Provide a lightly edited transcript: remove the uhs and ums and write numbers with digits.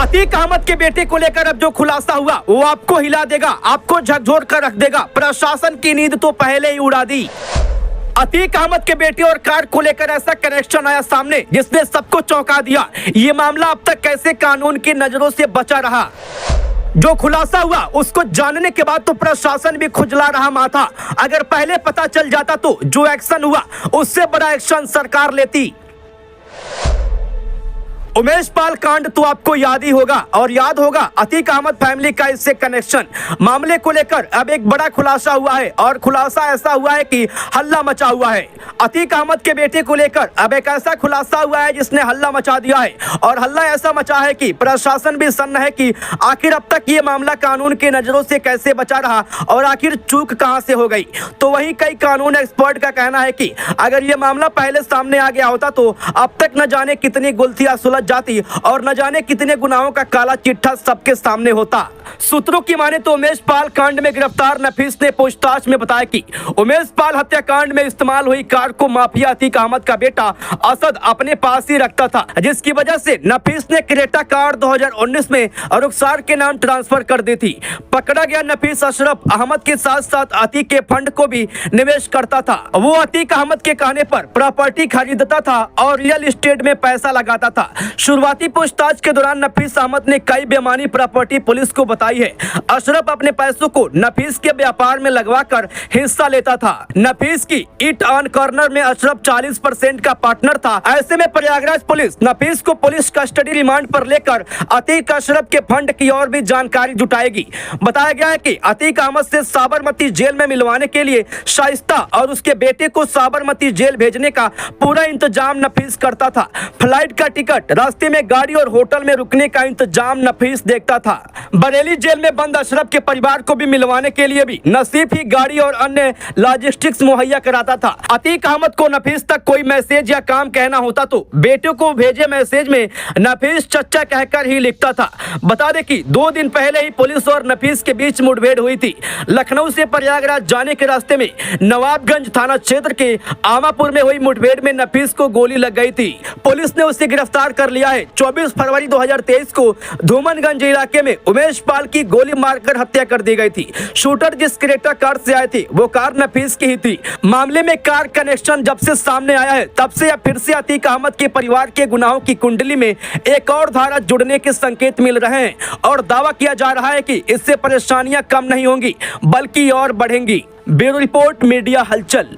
अतीक अहमद के बेटे को लेकर अब जो खुलासा हुआ वो आपको हिला देगा, आपको झकझोर कर रख देगा। प्रशासन की नींद तो पहले ही उड़ा दी। अतीक अहमद के बेटे और कार को लेकर ऐसा कनेक्शन आया सामने जिसने सबको चौंका दिया। ये मामला अब तक कैसे कानून की नजरों से बचा रहा, जो खुलासा हुआ उसको जानने के बाद तो प्रशासन भी खुजला रहा माथा। अगर पहले पता चल जाता तो जो एक्शन हुआ उससे बड़ा एक्शन सरकार लेती। उमेश पाल कांड तो आपको याद ही होगा और याद होगा अतीक अहमद फैमिली का इससे कनेक्शन। मामले को लेकर अब एक बड़ा खुलासा हुआ है और खुलासा ऐसा हुआ है कि हल्ला मचा हुआ है। अतीक अहमद के बेटे को लेकर अब एक ऐसा खुलासा हुआ है जिसने हल्ला मचा दिया है और हल्ला ऐसा मचा है कि प्रशासन भी सन्न है कि आखिर अब तक ये मामला कानून की नजरों से कैसे बचा रहा और आखिर चूक कहां से हो गई। तो वही कई कानून एक्सपर्ट का कहना है कि अगर ये मामला पहले सामने आ गया होता तो अब तक न जाने कितनी गुत्थियां सुलझ जाती और न जाने कितने गुनाहों का काला चिट्ठा सबके सामने होता। सूत्रों की माने तो उमेश पाल कांड में गिरफ्तार नफीस ने पूछताछ में बताया कि उमेश पाल हत्याकांड में इस्तेमाल हुई कार को माफिया अतीक अहमद का बेटा असद अपने पास ही रखता था, जिसकी वजह से नफीस ने क्रेटा कार 2019 में रुखसार के नाम ट्रांसफर कर दी थी। पकड़ा गया नफीस अशरफ अहमद के साथ साथ अतीक के फंड को भी निवेश करता था। वो अतीक अहमद के कहने पर प्रॉपर्टी खरीदता था और रियल एस्टेट में पैसा लगाता था। शुरुआती पूछताछ के दौरान नफीस अहमद ने कई बेमानी प्रॉपर्टी पुलिस को बताई है। अशरफ अपने पैसों को नफीस के व्यापार में लगवाकर हिस्सा लेता था। नफीस की इट ऑन कॉर्नर में अशरफ 40% का पार्टनर था। ऐसे में प्रयागराज पुलिस नफीस को पुलिस कस्टडी रिमांड पर लेकर अतीक अशरफ के फंड की और भी जानकारी जुटाएगी। बताया गया है कि अतीक अहमद से साबरमती जेल में मिलवाने के लिए शाइस्ता और उसके बेटे को साबरमती जेल भेजने का पूरा इंतजाम नफीस करता था। फ्लाइट का टिकट, रास्ते में गाड़ी और होटल में रुकने का इंतजाम नफीस देखता था। बरेली जेल में बंद अशरफ के परिवार को भी मिलवाने के लिए भी नसीब ही गाड़ी और अन्य लॉजिस्टिक्स मुहैया कराता था। अतीक अहमद को नफीस तक कोई मैसेज या काम कहना होता तो बेटे को भेजे मैसेज में नफीस चच्चा कहकर ही लिखता था। बता दें कि 2 दिन पहले ही पुलिस और नफीस के बीच मुठभेड़ हुई थी। लखनऊ से प्रयागराज जाने के रास्ते में नवाबगंज थाना क्षेत्र के आमापुर में हुई मुठभेड़ में नफीस को गोली लग गई थी। पुलिस ने उसे गिरफ्तार कर लिया है। 24 फरवरी 2023 को धूमनगंज इलाके में उमेश पाल की गोली मारकर हत्या कर दी गई थी। शूटर जिस क्रेटा कार से आए थे वो कार नफीस की ही थी। मामले में कार कनेक्शन जब से सामने आया है तब से अब फिर से अतीक अहमद के परिवार के गुनाहों की कुंडली में एक और धारा जुड़ने के संकेत मिल रहे हैं और दावा किया जा रहा है कि इससे परेशानियां कम नहीं होंगी बल्कि और बढ़ेंगी। ब्यूरो रिपोर्ट, मीडिया हलचल।